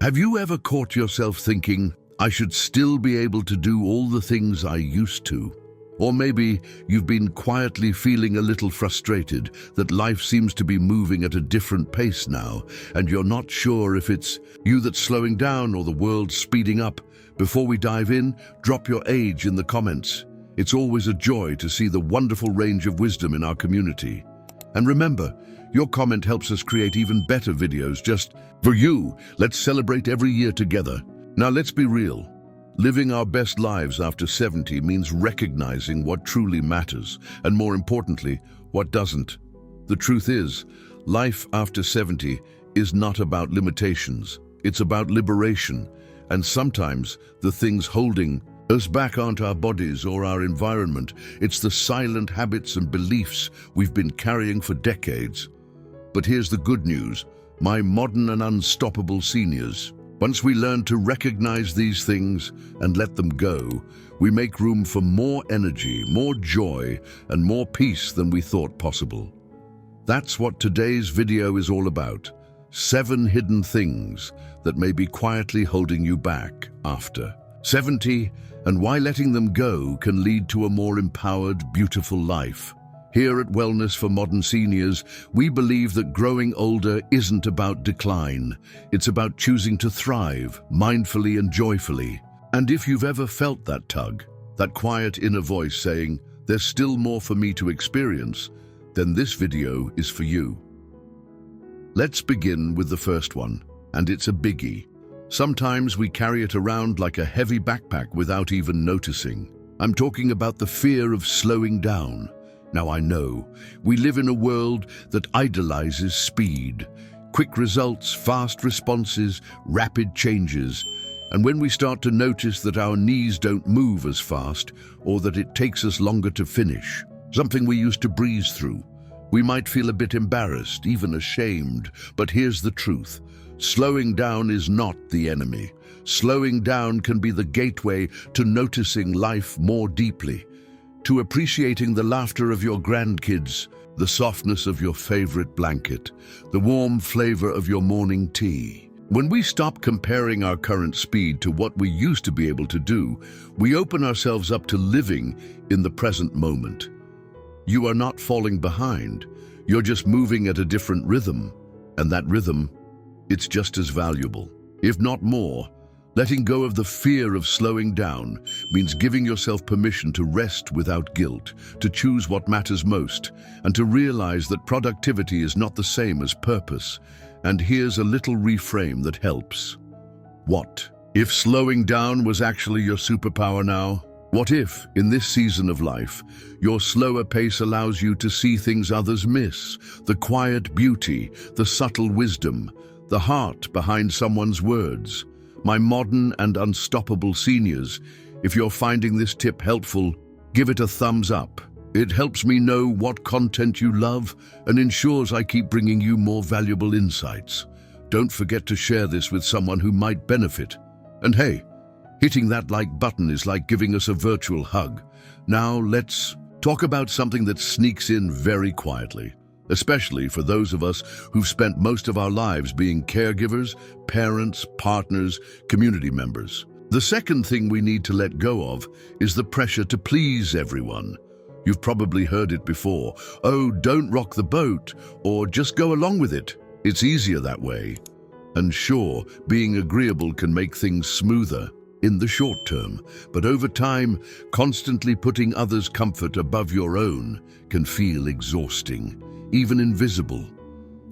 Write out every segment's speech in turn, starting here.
Have you ever caught yourself thinking, I should still be able to do all the things I used to? Or maybe you've been quietly feeling a little frustrated that life seems to be moving at a different pace now, and you're not sure if it's you that's slowing down or the world speeding up. Before we dive in, drop your age in the comments. It's always a joy to see the wonderful range of wisdom in our community. And remember, your comment helps us create even better videos just for you. Let's celebrate every year together. Now let's be real. Living our best lives after 70 means recognizing what truly matters, and more importantly, what doesn't. The truth is, life after 70 is not about limitations. It's about liberation. And sometimes the things holding us back aren't our bodies or our environment. It's the silent habits and beliefs we've been carrying for decades. But here's the good news, my modern and unstoppable seniors. Once we learn to recognize these things and let them go, we make room for more energy, more joy, and more peace than we thought possible. That's what today's video is all about. 7 hidden things that may be quietly holding you back after 70, and why letting them go can lead to a more empowered, beautiful life. Here at Wellness for Modern Seniors, we believe that growing older isn't about decline. It's about choosing to thrive, mindfully and joyfully. And if you've ever felt that tug, that quiet inner voice saying, there's still more for me to experience, then this video is for you. Let's begin with the first one, and it's a biggie. Sometimes we carry it around like a heavy backpack without even noticing. I'm talking about the fear of slowing down. Now I know, we live in a world that idolizes speed, quick results, fast responses, rapid changes. And when we start to notice that our knees don't move as fast, or that it takes us longer to finish, something we used to breeze through, we might feel a bit embarrassed, even ashamed. But here's the truth. Slowing down is not the enemy. Slowing down can be the gateway to noticing life more deeply, to appreciating the laughter of your grandkids, the softness of your favorite blanket, the warm flavor of your morning tea. When we stop comparing our current speed to what we used to be able to do, we open ourselves up to living in the present moment. You are not falling behind. You're just moving at a different rhythm. And that rhythm, it's just as valuable, if not more. Letting go of the fear of slowing down means giving yourself permission to rest without guilt, to choose what matters most, and to realize that productivity is not the same as purpose. And here's a little reframe that helps. What if slowing down was actually your superpower now? What if, in this season of life, your slower pace allows you to see things others miss, the quiet beauty, the subtle wisdom, the heart behind someone's words? My modern and unstoppable seniors, if you're finding this tip helpful, give it a thumbs up. It helps me know what content you love and ensures I keep bringing you more valuable insights. Don't forget to share this with someone who might benefit. And hey, hitting that like button is like giving us a virtual hug. Now let's talk about something that sneaks in very quietly, especially for those of us who've spent most of our lives being caregivers, parents, partners, community members. The second thing we need to let go of is the pressure to please everyone. You've probably heard it before. Oh, don't rock the boat, or just go along with it. It's easier that way. And sure, being agreeable can make things smoother in the short term, but over time, constantly putting others' comfort above your own can feel exhausting, even invisible.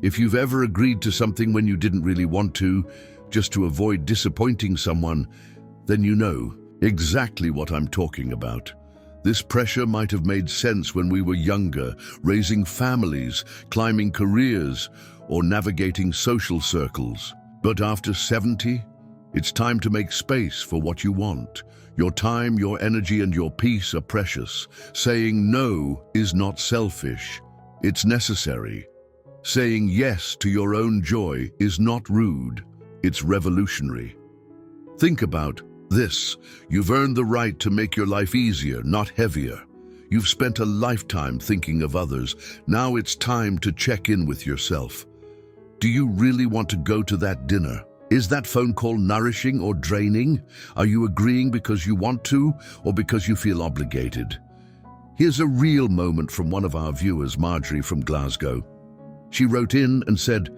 If you've ever agreed to something when you didn't really want to, just to avoid disappointing someone, then you know exactly what I'm talking about. This pressure might have made sense when we were younger, raising families, climbing careers, or navigating social circles. But after 70, it's time to make space for what you want. Your time, your energy, and your peace are precious. Saying no is not selfish. It's necessary. Saying yes to your own joy is not rude. It's revolutionary. Think about this. You've earned the right to make your life easier, not heavier. You've spent a lifetime thinking of others. Now it's time to check in with yourself. Do you really want to go to that dinner? Is that phone call nourishing or draining? Are you agreeing because you want to or because you feel obligated? Here's a real moment from one of our viewers, Marjorie from Glasgow. She wrote in and said,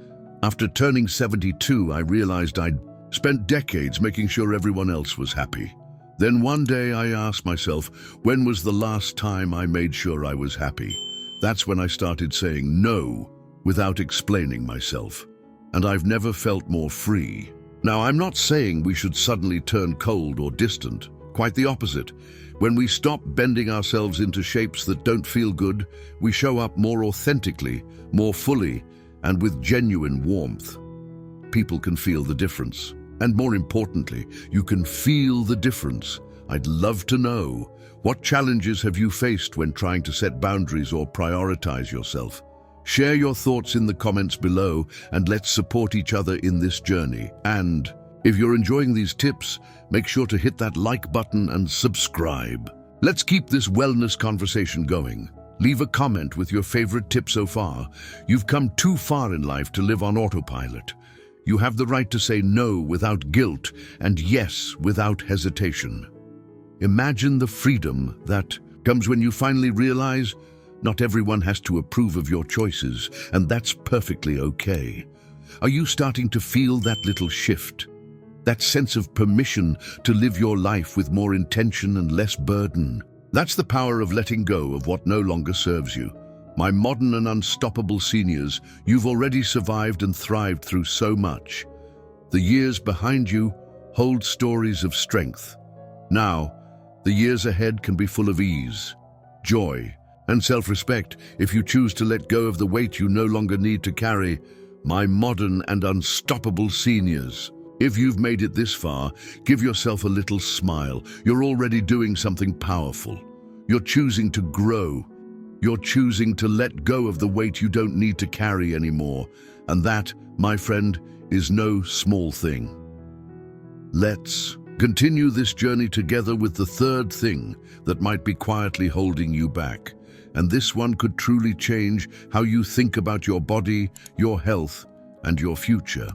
"After turning 72, I realized I'd spent decades making sure everyone else was happy. Then one day I asked myself, when was the last time I made sure I was happy? That's when I started saying no without explaining myself. And I've never felt more free." Now, I'm not saying we should suddenly turn cold or distant. Quite the opposite. When we stop bending ourselves into shapes that don't feel good, we show up more authentically, more fully, and with genuine warmth. People can feel the difference. And more importantly, you can feel the difference. I'd love to know, what challenges have you faced when trying to set boundaries or prioritize yourself? Share your thoughts in the comments below and let's support each other in this journey. And if you're enjoying these tips, make sure to hit that like button and subscribe. Let's keep this wellness conversation going. Leave a comment with your favorite tip so far. You've come too far in life to live on autopilot. You have the right to say no without guilt and yes without hesitation. Imagine the freedom that comes when you finally realize not everyone has to approve of your choices, and that's perfectly okay. Are you starting to feel that little shift? That sense of permission to live your life with more intention and less burden? That's the power of letting go of what no longer serves you. My modern and unstoppable seniors, you've already survived and thrived through so much. The years behind you hold stories of strength. Now, the years ahead can be full of ease, joy, and self-respect if you choose to let go of the weight you no longer need to carry. My modern and unstoppable seniors, if you've made it this far, give yourself a little smile. You're already doing something powerful. You're choosing to grow. You're choosing to let go of the weight you don't need to carry anymore. And that, my friend, is no small thing. Let's continue this journey together with the third thing that might be quietly holding you back. And this one could truly change how you think about your body, your health, and your future.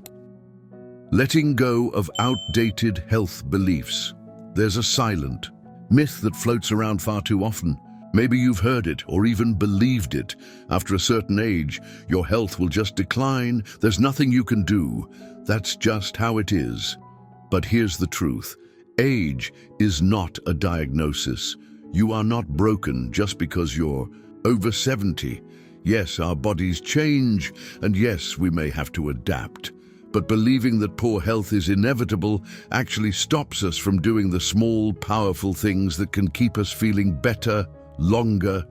Letting go of outdated health beliefs. There's a silent myth that floats around far too often. Maybe you've heard it or even believed it. After a certain age, your health will just decline. There's nothing you can do. That's just how it is. But here's the truth. Age is not a diagnosis. You are not broken just because you're over 70. Yes, our bodies change, and yes, we may have to adapt. But believing that poor health is inevitable actually stops us from doing the small, powerful things that can keep us feeling better, longer.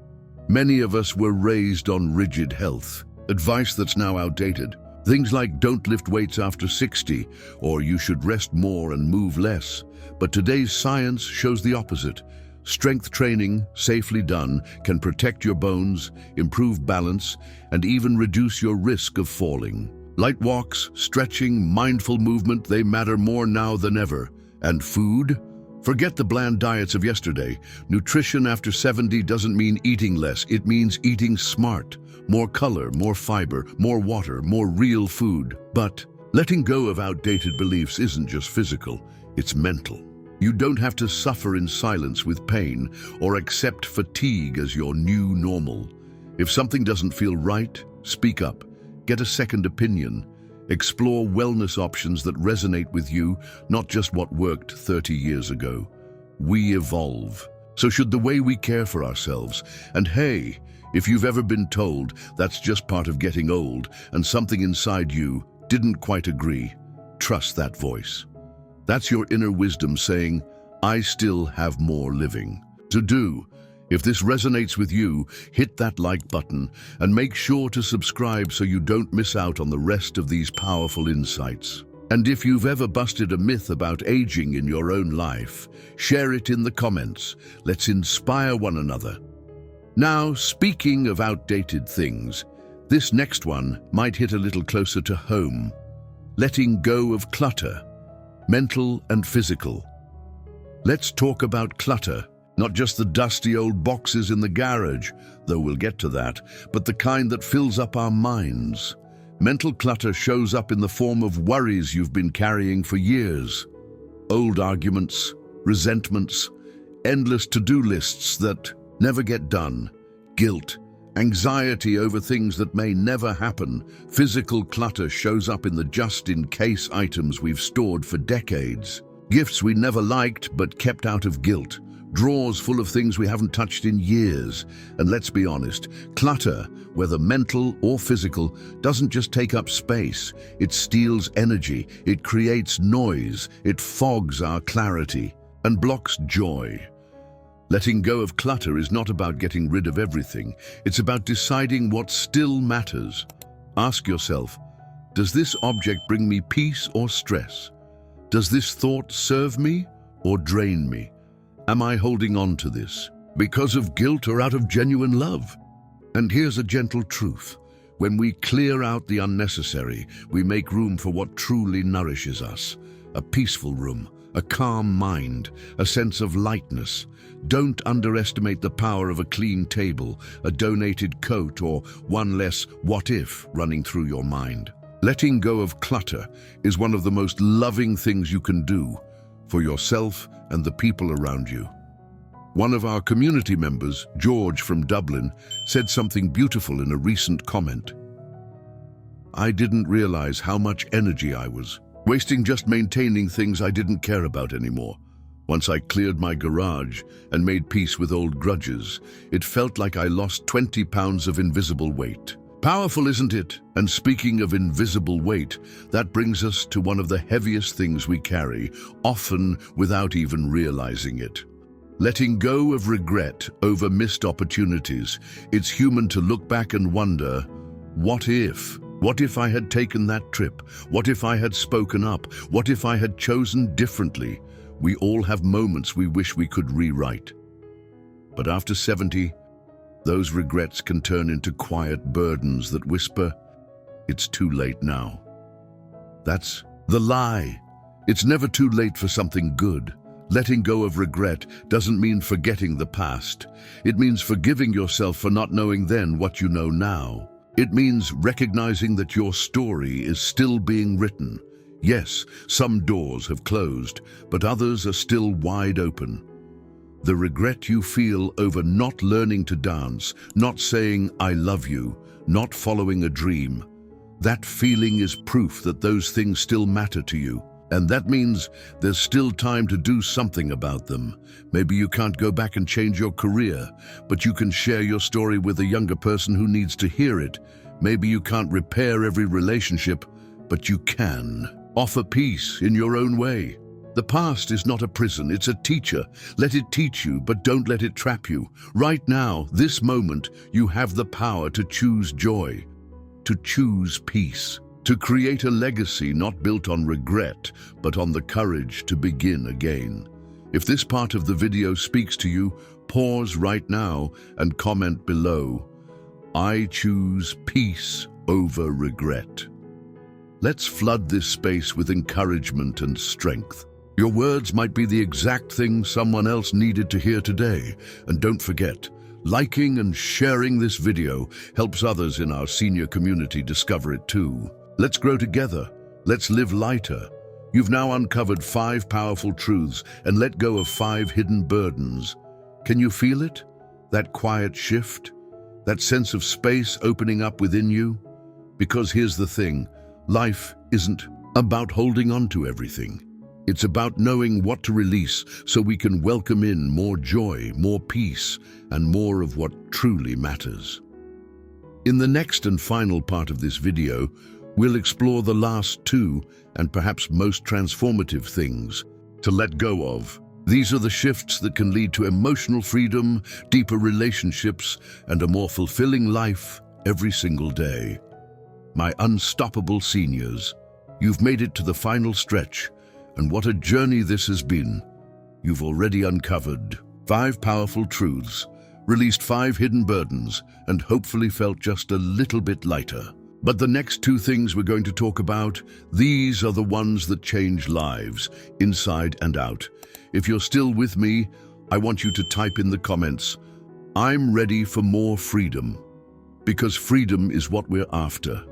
Many of us were raised on rigid health, advice that's now outdated. Things like don't lift weights after 60, or you should rest more and move less. But today's science shows the opposite. Strength training, safely done, can protect your bones, improve balance, and even reduce your risk of falling. Light walks, stretching, mindful movement, they matter more now than ever. And food? Forget the bland diets of yesterday. Nutrition after 70 doesn't mean eating less, it means eating smart. More color, more fiber, more water, more real food. But letting go of outdated beliefs isn't just physical, it's mental. You don't have to suffer in silence with pain or accept fatigue as your new normal. If something doesn't feel right, speak up. Get a second opinion. Explore wellness options that resonate with you, not just what worked 30 years ago. We evolve. So should the way we care for ourselves. And hey, if you've ever been told that's just part of getting old and something inside you didn't quite agree, trust that voice. That's your inner wisdom saying, I still have more living to do. If this resonates with you, hit that like button and make sure to subscribe so you don't miss out on the rest of these powerful insights. And if you've ever busted a myth about aging in your own life, share it in the comments. Let's inspire one another. Now, speaking of outdated things, this next one might hit a little closer to home. Letting go of clutter, mental and physical. Let's talk about clutter, not just the dusty old boxes in the garage, though we'll get to that, but the kind that fills up our minds. Mental clutter shows up in the form of worries you've been carrying for years. Old arguments, resentments, endless to-do lists that never get done, guilt, anxiety over things that may never happen. Physical clutter shows up in the just-in-case items we've stored for decades. Gifts we never liked but kept out of guilt. Drawers full of things we haven't touched in years. And let's be honest, clutter, whether mental or physical, doesn't just take up space. It steals energy, it creates noise, it fogs our clarity, and blocks joy. Letting go of clutter is not about getting rid of everything. It's about deciding what still matters. Ask yourself, does this object bring me peace or stress? Does this thought serve me or drain me? Am I holding on to this because of guilt or out of genuine love? And here's a gentle truth. When we clear out the unnecessary, we make room for what truly nourishes us. A peaceful room, a calm mind, a sense of lightness. Don't underestimate the power of a clean table, a donated coat, or one less what if running through your mind. Letting go of clutter is one of the most loving things you can do for yourself and the people around you. One of our community members, George from Dublin, said something beautiful in a recent comment. "I didn't realize how much energy I was wasting just maintaining things I didn't care about anymore. Once I cleared my garage and made peace with old grudges, it felt like I lost 20 pounds of invisible weight." Powerful, isn't it? And speaking of invisible weight, that brings us to one of the heaviest things we carry, often without even realizing it. Letting go of regret over missed opportunities. It's human to look back and wonder, what if? What if I had taken that trip? What if I had spoken up? What if I had chosen differently? We all have moments we wish we could rewrite. But after 70, those regrets can turn into quiet burdens that whisper, "It's too late now." That's the lie. It's never too late for something good. Letting go of regret doesn't mean forgetting the past. It means forgiving yourself for not knowing then what you know now. It means recognizing that your story is still being written. Yes, some doors have closed, but others are still wide open. The regret you feel over not learning to dance, not saying "I love you," not following a dream, that feeling is proof that those things still matter to you. And that means there's still time to do something about them. Maybe you can't go back and change your career, but you can share your story with a younger person who needs to hear it. Maybe you can't repair every relationship, but you can offer peace in your own way. The past is not a prison, it's a teacher. Let it teach you, but don't let it trap you. Right now, this moment, you have the power to choose joy, to choose peace, to create a legacy not built on regret, but on the courage to begin again. If this part of the video speaks to you, pause right now and comment below, "I choose peace over regret." Let's flood this space with encouragement and strength. Your words might be the exact thing someone else needed to hear today. And don't forget, liking and sharing this video helps others in our senior community discover it too. Let's grow together. Let's live lighter. You've now uncovered 5 powerful truths and let go of 5 hidden burdens. Can you feel it? That quiet shift? That sense of space opening up within you? Because here's the thing, life isn't about holding on to everything. It's about knowing what to release so we can welcome in more joy, more peace, and more of what truly matters. In the next and final part of this video, we'll explore the last 2 and perhaps most transformative things to let go of. These are the shifts that can lead to emotional freedom, deeper relationships, and a more fulfilling life every single day. My unstoppable seniors, you've made it to the final stretch, and what a journey this has been. You've already uncovered 5 powerful truths, released 5 hidden burdens, and hopefully felt just a little bit lighter. But the next 2 things we're going to talk about, these are the ones that change lives, inside and out. If you're still with me, I want you to type in the comments, "I'm ready for more freedom," because freedom is what we're after.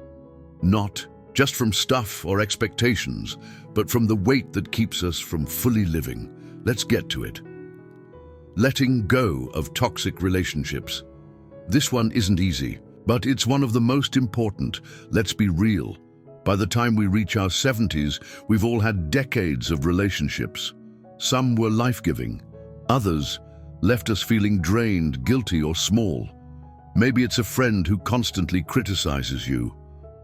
Not just from stuff or expectations, but from the weight that keeps us from fully living. Let's get to it. Letting go of toxic relationships. This one isn't easy, but it's one of the most important. Let's be real. By the time we reach our 70s, we've all had decades of relationships. Some were life-giving. Others left us feeling drained, guilty, or small. Maybe it's a friend who constantly criticizes you,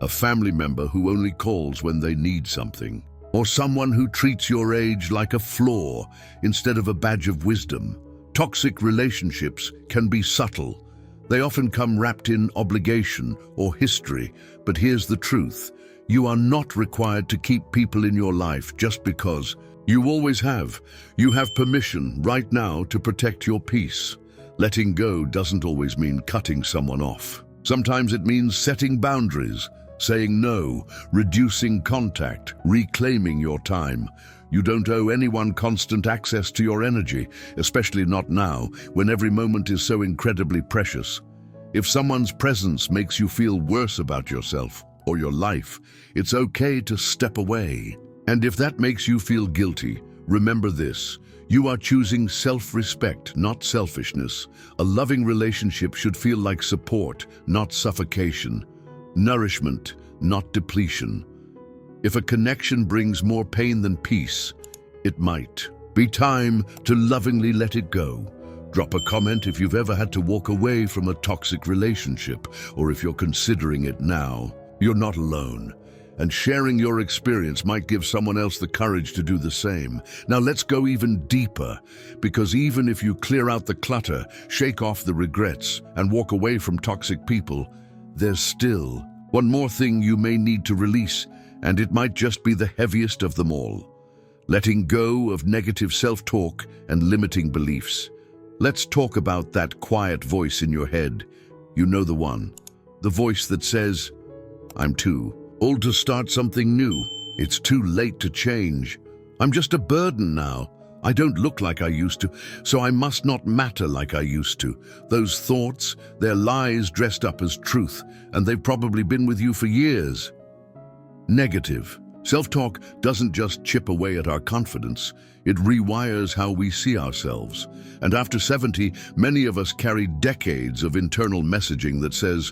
a family member who only calls when they need something, or someone who treats your age like a flaw instead of a badge of wisdom. Toxic relationships can be subtle. They often come wrapped in obligation or history, but here's the truth. You are not required to keep people in your life just because. You always have. You have permission right now to protect your peace. Letting go doesn't always mean cutting someone off. Sometimes it means setting boundaries, saying no, reducing contact, reclaiming your time. You don't owe anyone constant access to your energy, especially not now, when every moment is so incredibly precious. If someone's presence makes you feel worse about yourself or your life, it's okay to step away. And if that makes you feel guilty, remember this. You are choosing self-respect, not selfishness. A loving relationship should feel like support, not suffocation. Nourishment, not depletion. If a connection brings more pain than peace, it might be time to lovingly let it go. Drop a comment if you've ever had to walk away from a toxic relationship, or if you're considering it now. You're not alone, and sharing your experience might give someone else the courage to do the same. Now let's go even deeper, because even if you clear out the clutter, shake off the regrets, and walk away from toxic people, there's still one more thing you may need to release, and it might just be the heaviest of them all. Letting go of negative self-talk and limiting beliefs. Let's talk about that quiet voice in your head. You know the one. The voice that says, "I'm too old to start something new. It's too late to change. I'm just a burden now. I don't look like I used to, so I must not matter like I used to." Those thoughts, they're lies dressed up as truth, and they've probably been with you for years. Negative self-talk doesn't just chip away at our confidence, it rewires how we see ourselves. And after 70, many of us carry decades of internal messaging that says,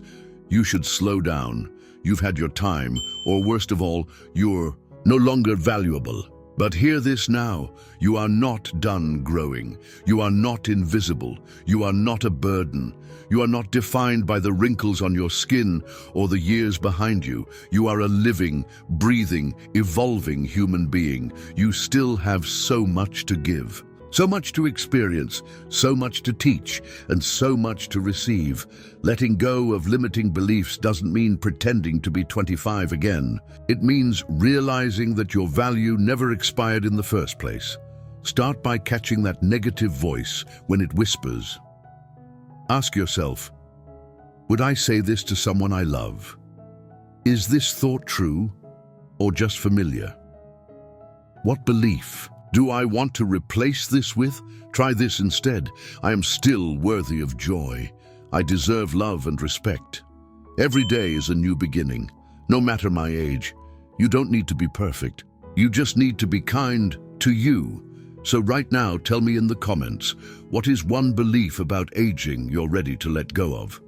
"You should slow down. You've had your time," or worst of all, "You're no longer valuable." But hear this now, you are not done growing. You are not invisible. You are not a burden. You are not defined by the wrinkles on your skin or the years behind you. You are a living, breathing, evolving human being. You still have so much to give. So much to experience, so much to teach, and so much to receive. Letting go of limiting beliefs doesn't mean pretending to be 25 again. It means realizing that your value never expired in the first place. Start by catching that negative voice when it whispers. Ask yourself, would I say this to someone I love? Is this thought true or just familiar? What belief do I want to replace this with? Try this instead. I am still worthy of joy. I deserve love and respect. Every day is a new beginning. No matter my age, you don't need to be perfect. You just need to be kind to you. So right now, tell me in the comments, what is one belief about aging you're ready to let go of?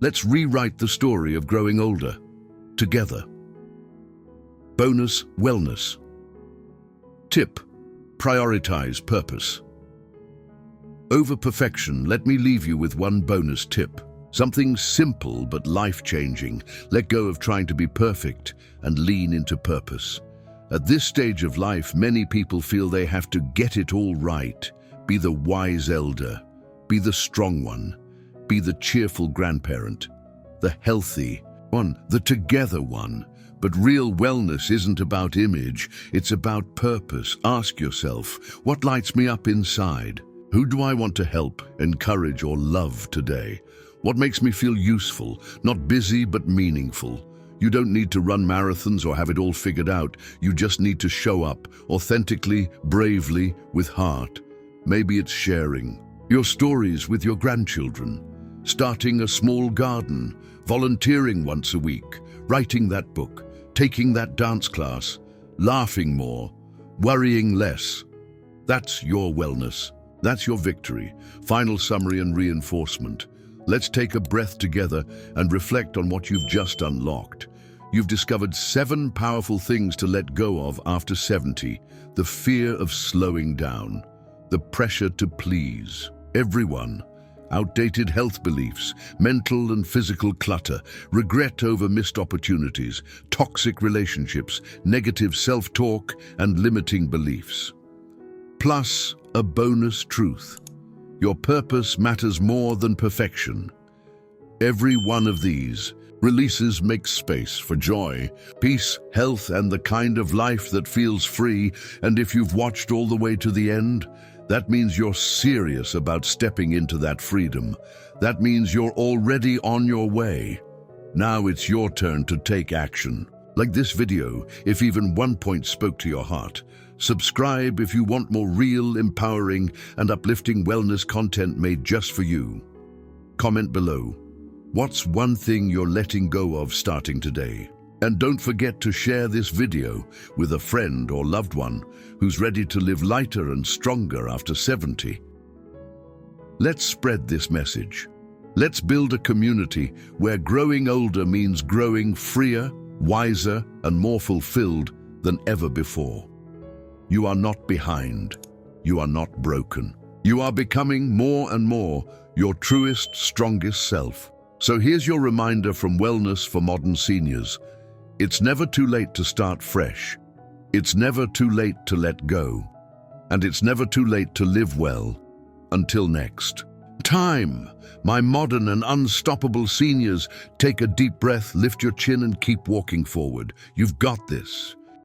Let's rewrite the story of growing older together. Bonus wellness. Tip: prioritize purpose. Over perfection, let me leave you with one bonus tip. Something simple but life-changing. Let go of trying to be perfect and lean into purpose. At this stage of life, many people feel they have to get it all right. Be the wise elder, be the strong one, be the cheerful grandparent, the healthy one, the together one. But real wellness isn't about image, it's about purpose. Ask yourself, what lights me up inside? Who do I want to help, encourage, or love today? What makes me feel useful, not busy but meaningful? You don't need to run marathons or have it all figured out. You just need to show up, authentically, bravely, with heart. Maybe it's sharing your stories with your grandchildren, starting a small garden, volunteering once a week, writing that book, taking that dance class, laughing more, worrying less. That's your wellness. That's your victory. Final summary and reinforcement. Let's take a breath together and reflect on what you've just unlocked. You've discovered 7 powerful things to let go of after 70. The fear of slowing down, the pressure to please everyone, outdated health beliefs, mental and physical clutter, regret over missed opportunities, toxic relationships, negative self-talk, and limiting beliefs. Plus, a bonus truth. Your purpose matters more than perfection. Every one of these releases makes space for joy, peace, health, and the kind of life that feels free. And if you've watched all the way to the end, that means you're serious about stepping into that freedom. That means you're already on your way. Now it's your turn to take action. Like this video, if even one point spoke to your heart. Subscribe if you want more real, empowering, and uplifting wellness content made just for you. Comment below. What's one thing you're letting go of starting today? And don't forget to share this video with a friend or loved one who's ready to live lighter and stronger after 70. Let's spread this message. Let's build a community where growing older means growing freer, wiser, and more fulfilled than ever before. You are not behind. You are not broken. You are becoming more and more your truest, strongest self. So here's your reminder from Wellness for Modern Seniors. It's never too late to start fresh. It's never too late to let go. And it's never too late to live well. Until next time, my modern and unstoppable seniors, take a deep breath, lift your chin, and keep walking forward. You've got this.